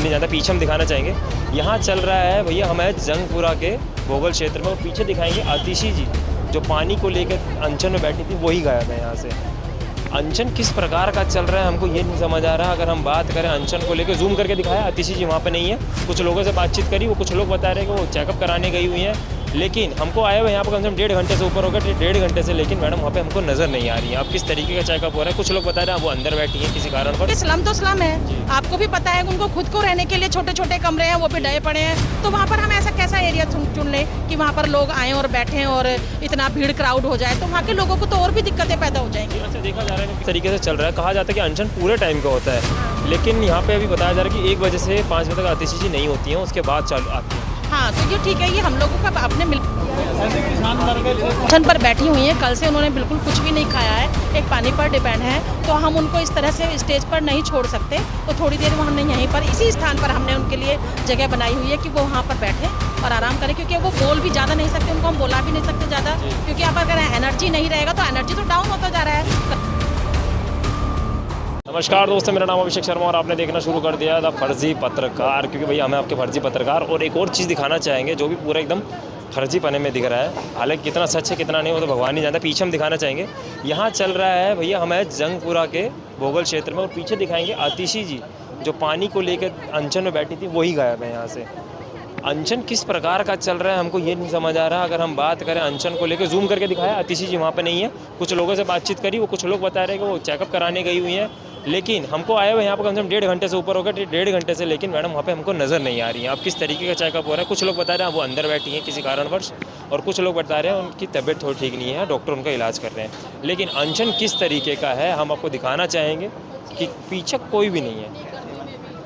नहीं जानता, पीछे हम दिखाना चाहेंगे। यहाँ चल रहा है भैया, हम है जंगपुरा के भोगल क्षेत्र में, और पीछे दिखाएंगे आतिशी जी जो पानी को लेकर अनशन में बैठी थी, वही गायब है यहाँ से। अनशन किस प्रकार का चल रहा है हमको ये नहीं समझ आ रहा। अगर हम बात करें अनशन को लेकर, जूम करके दिखाया, आतिशी जी वहाँ पे नहीं है। कुछ लोगों से बातचीत करी, वो कुछ लोग बता रहे हैं कि वो चेकअप कराने गई हुई हैं, लेकिन हमको आए हुए यहाँ पर कम से कम 1.5 घंटे से ऊपर हो गया, 1.5 घंटे से, लेकिन मैडम वहाँ पे हमको नज़र नहीं आ रही है। अब किस तरीके का चेकअप हो रहा है, कुछ लोग बता रहे हैं वो अंदर बैठी है किसी कारण पर। स्लम तो स्लम है, आपको भी पता है, उनको खुद को रहने के लिए छोटे छोटे कमरे हैं, वो भी डे पड़े हैं। तो वहाँ पर हम ऐसा कैसा एरिया चुन लें कि वहाँ पर लोग आएँ और बैठें और इतना भीड़ क्राउड हो जाए, तो वहाँ के लोगों को तो और भी दिक्कतें पैदा हो जाएंगी। अच्छा, देखा जा रहा है किस तरीके से चल रहा है। कहा जाता है कि अनशन पूरे टाइम का होता है, लेकिन यहाँ पे अभी बताया जा रहा है कि 1 बजे से 5 बजे तक आतिशी जी नहीं होती हैं, उसके बाद चालू आती हैं। हाँ, तो ये ठीक है, ये हम लोगों का अपने मिशन पर बैठी हुई हैं। कल से उन्होंने बिल्कुल कुछ भी नहीं खाया है, एक पानी पर डिपेंड है, तो हम उनको इस तरह से स्टेज पर नहीं छोड़ सकते। तो थोड़ी देर वो हमने यहीं पर इसी स्थान पर हमने उनके लिए जगह बनाई हुई है कि वो वहाँ पर बैठें और आराम करें, क्योंकि वो बोल भी ज़्यादा नहीं सकते, उनको हम बोला भी नहीं सकते ज़्यादा, क्योंकि अब अगर एनर्जी नहीं रहेगा तो एनर्जी तो डाउन होता जा रहा है। नमस्कार दोस्तों, मेरा नाम अभिषेक शर्मा और आपने देखना शुरू कर दिया द फर्जी पत्रकार, क्योंकि भैया हमें आपके फर्जी पत्रकार और एक और चीज़ दिखाना चाहेंगे जो भी पूरा एकदम फर्जी पने में दिख रहा है। हालांकि कितना सच है कितना नहीं वो तो भगवान ही जानता। पीछे हम दिखाना चाहेंगे, यहाँ चल रहा है भैया, हम है जंगपुरा के भोगल क्षेत्र में, और पीछे दिखाएंगे आतिशी जी जो पानी को लेकर अनशन में बैठी थी, वही गायब है यहाँ से। अनशन किस प्रकार का चल रहा है हमको ये नहीं समझ आ रहा। अगर हम बात करें अनशन को लेकर, जूम करके दिखाया, आतिशी जी वहाँ पे नहीं है। कुछ लोगों से बातचीत करी, वो कुछ लोग बता रहे हैं कि वो चेकअप कराने गई हुई हैं, लेकिन हमको आए हुए यहाँ पर कम से कम 1.5 घंटे से ऊपर हो गया, 1.5 घंटे से, लेकिन मैडम वहाँ पे हमको नज़र नहीं आ रही है। अब किस तरीके का चेकअप हो रहा है, कुछ लोग बता रहे हैं वो अंदर बैठी हैं किसी कारणवश, और कुछ लोग बता रहे हैं उनकी तबीयत थोड़ी ठीक नहीं है, डॉक्टर उनका इलाज कर रहे हैं। लेकिन अनशन किस तरीके का है हम आपको दिखाना चाहेंगे कि पीछे कोई भी नहीं है।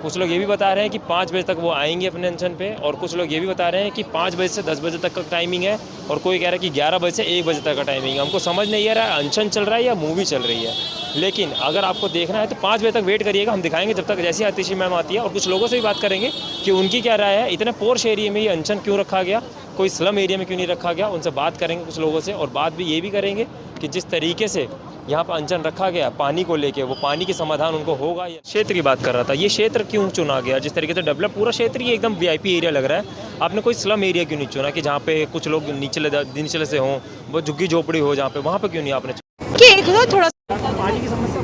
कुछ लोग ये भी बता रहे हैं कि 5 बजे तक वो आएंगे अपने अनशन पे, और कुछ लोग ये भी बता रहे हैं कि 5 बजे से 10 बजे तक का टाइमिंग है, और कोई कह रहा है कि 11 बजे से 1 बजे तक का टाइमिंग है। हमको समझ नहीं आ रहा है अनशन चल रहा है या मूवी चल रही है। लेकिन अगर आपको देखना है तो 5 बजे तक वेट करिएगा, हम दिखाएंगे जब तक जैसी आतिशी मैम आती है। और कुछ लोगों से भी बात करेंगे कि उनकी क्या राय है, इतने पोर्श एरिया में ये अनशन क्यों रखा गया, कोई स्लम एरिया में क्यों नहीं रखा गया। उनसे बात करेंगे कुछ लोगों से, और बात भी ये भी करेंगे कि जिस तरीके से यहाँ पर अनशन रखा गया पानी को लेके, वो पानी के समाधान उनको होगा। क्षेत्र की बात कर रहा था, ये क्षेत्र क्यों चुना गया, जिस तरीके से डेवलप पूरा क्षेत्र ये एकदम वीआईपी एरिया लग रहा है। आपने कोई स्लम एरिया क्यों नहीं चुना कि जहाँ पे कुछ लोग नीचले से हों, वो झुग्गी झोपड़ी हो जहाँ पे, वहाँ पे क्यों नहीं आपने थोड़ा पानी की समस्या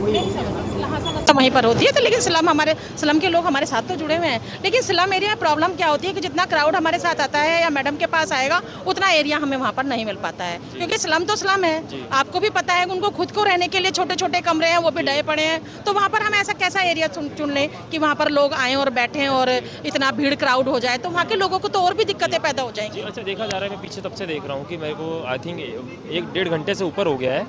वहीं पर होती है, तो लेकिन स्लम के लोग हमारे साथ तो जुड़े हुए हैं। लेकिन स्लम एरिया में प्रॉब्लम क्या होती है कि जितना क्राउड हमारे साथ आता है या मैडम के पास आएगा, उतना एरिया हमें वहाँ पर नहीं मिल पाता है, क्योंकि स्लम तो स्लम है, आपको भी पता है, उनको खुद को रहने के लिए छोटे छोटे कमरे हैं, वो भी डे पड़े हैं। तो वहाँ पर हम ऐसा कैसा एरिया चुन लें कि वहाँ पर लोग आएँ और बैठें और इतना भीड़ क्राउड हो जाए, तो वहाँ के लोगों को तो और भी दिक्कतें पैदा हो जाएंगी। अच्छा, देखा जा रहा है, मैं पीछे तब से देख रहा हूँ कि मेरे को आई थिंक 1-1.5 घंटे से ऊपर हो गया है,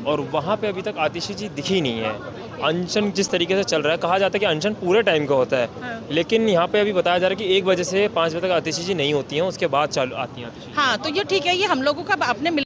और वहाँ पे अभी तक आतिशी जी दिखी नहीं है। अनशन जिस तरीके से चल रहा है, कहा जाता है कि अनशन पूरे टाइम का होता है, लेकिन यहाँ पे अभी बताया जा रहा है कि 1 बजे से 5 बजे तक आतिशी जी नहीं होती हैं, उसके बाद चालू आती हैं आतिशी। हाँ, तो ये ठीक है, ये हम लोगों का अपने मिशन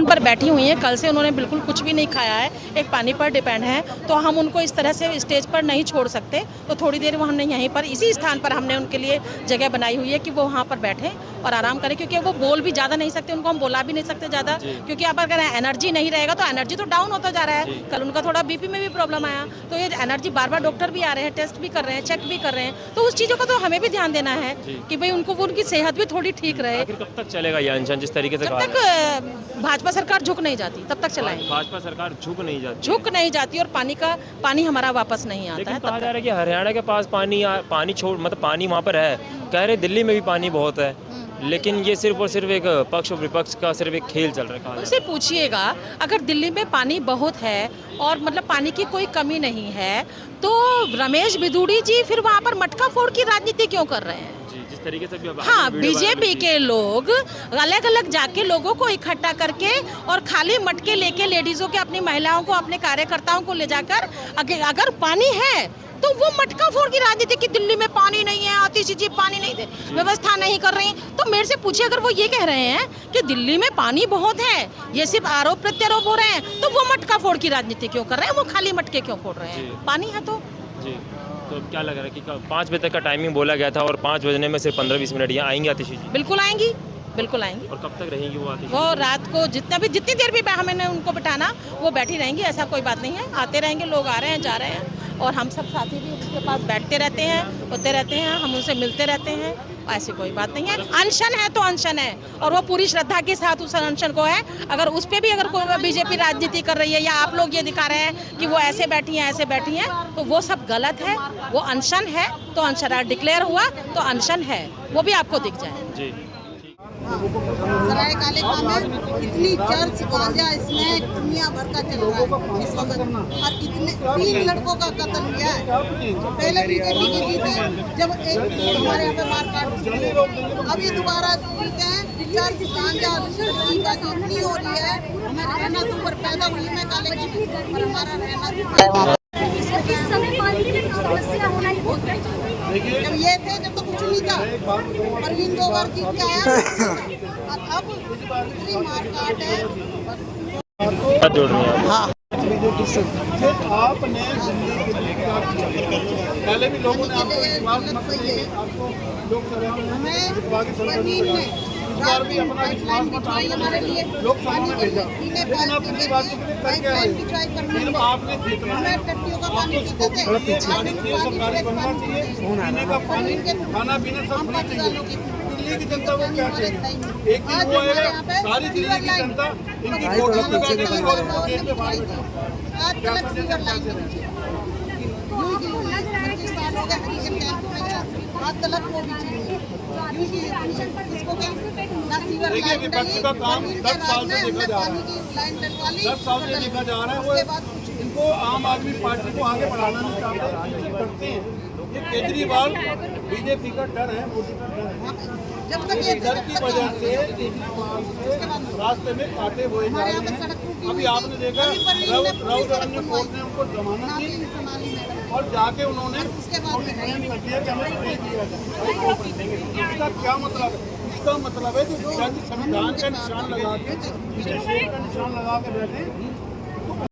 पर बैठी हुई हैं। कल से उन्होंने बिल्कुल कुछ भी नहीं खाया है, एक पानी पर डिपेंड है, तो हम उनको इस तरह से स्टेज पर नहीं छोड़ सकते। तो थोड़ी देर वो हमने यहीं पर इसी स्थान पर हमने उनके लिए जगह बनाई हुई है कि वो वहाँ पर बैठें और आराम करें, क्योंकि वो बोल भी ज़्यादा नहीं सकते, उनको हम बोला भी नहीं सकते ज़्यादा, क्योंकि अब अगर एनर्जी नहीं रहेगा तो एनर्जी तो डाउन होता जा रहा है। कल उनका थोड़ा बीपी में भी प्रॉब्लम आया, तो ये एनर्जी बार बार डॉक्टर भी आ रहे हैं, टेस्ट भी कर रहे हैं, चेक भी कर रहे हैं, तो उस चीज़ों का तो हमें भी ध्यान देना है कि भाई उनको उनकी सेहत भी थोड़ी ठीक रहे। कब तक चलेगा ये अनशन जिस तरीके से? जब तक भाजपा सरकार झुक नहीं जाती तब तक चलाएंगे। भाजपा सरकार झुक नहीं जाती और पानी हमारा वापस नहीं आता लेकिन है। कहा जा रहा है कि हरियाणा के पास पानी छोड़, मतलब पानी वहाँ पर है, कह रहे दिल्ली में भी पानी बहुत है, लेकिन ये सिर्फ और सिर्फ एक पक्ष और विपक्ष का सिर्फ एक खेल चल रहा है। उनसे पूछिएगा, अगर दिल्ली में पानी बहुत है और मतलब पानी की कोई कमी नहीं है, तो रमेश बिधूड़ी जी फिर वहाँ पर मटका फोड़ की राजनीति क्यों कर रहे हैं? जिस तरीके से हाँ, बीजेपी के लोग अलग अलग जाके लोगों को इकट्ठा करके और खाली मटके लेके लेडीजों के, अपनी महिलाओं को, अपने कार्यकर्ताओं को ले जाकर, अगर पानी है तो वो मटका फोड़ की राजनीति की दिल्ली में पानी नहीं है, आतिशी जी पानी नहीं दे, व्यवस्था नहीं कर रही। तो मेरे से पूछिए, अगर वो ये कह रहे हैं कि दिल्ली में पानी बहुत है, ये सिर्फ आरोप प्रत्यारोप हो रहे हैं, तो वो मटका फोड़ की राजनीति क्यों कर रहे हैं? वो खाली मटके क्यों फोड़ रहे हैं? पानी है तो जी। तो क्या लग रहा है कि 5 बजे तक का टाइमिंग बोला गया था, और 5 बजने में सिर्फ 15-20 मिनट यहाँ आएंगे आतिशी जी? बिल्कुल आएंगी, बिल्कुल आएंगी। और कब तक रहेंगी वो आतिशी? वो रात को जितनी देर भी हमें उनको बिठाना, वो बैठी रहेंगी, ऐसा कोई बात नहीं है। आते रहेंगे, लोग आ रहे हैं, जा रहे हैं, और हम सब साथी भी उसके पास बैठते रहते हैं, होते रहते हैं, हम उनसे मिलते रहते हैं। ऐसी कोई बात नहीं है। अनशन है तो अनशन है, और वो पूरी श्रद्धा के साथ उस अनशन को है। अगर उस पर भी अगर कोई बीजेपी राजनीति कर रही है या आप लोग ये दिखा रहे हैं कि वो ऐसे बैठी हैं ऐसे बैठी हैं, तो वो सब गलत है। वो अनशन है तो अनशन डिक्लेयर हुआ तो अनशन है, वो भी आपको दिख जाए। जी सराय काले खां में इतनी चर्च गांजा इसमें दुनिया भर का चल रहा है इस वक्त, और इतने 3 लड़कों का कत्ल किया है। पहले बीजेपी की जीते जब एक हमारे यहाँ पे मारकाट हुई, अभी दोबारा जीते हैं। चर्च गांजा इतनी हो रही है। हमें रहना तो पर पैदा हुई मैं काले खां में, पर हमारा रहना समय पानी की समस्या होना ही बहुत बड़ी। जब ये थे जब तो कुछ नहीं था, पर इन 2 बार जीत के आया और अब इतनी मारकाट है। बात जोड़ रही है। हाँ, आपने पहले भी लोगों ने आपको विश्वास मत दिए कि आपको लोकसभा में जितवा के संसद में भेजा। इस बार भी अपना विश्वास मत आपको लोकसभा में भेजा, लेकिन आप पिछली बार करके आए। फिर आपने जीतना है, आपको सरकारी बनना चाहिए, पीने का पानी, खाना पीना सब फ्री चाहिए। दिल्ली की जनता को क्या चाहिए? एक दिन वो आएगा, सारी दिल्ली की जनता इनकी कोटियों में बैठ के और जेल में बाहर बैठे। देखिए विपक्ष का काम 10 साल से देखा जा रहा है, 10 साल से देखा जा रहा है। वो इनको आम आदमी पार्टी को आगे बढ़ाना नहीं चाहते, इनसे डरते हैं। ये केजरीवाल बीजेपी का डर है, मोदी का डर है। डर की वजह से रास्ते में काटे हुए जा रहे हैं। अभी आपने देखा राउत रंजन कोर्ट ने उनको जमानत दी और जाके उन्होंने नोटिफिकेशन कर दिया कि हमें फ्री दिया जाए। इसका क्या मतलब है? इसका मतलब है जो जज संविधान का निशान लगा के, का निशान लगा के बैठे,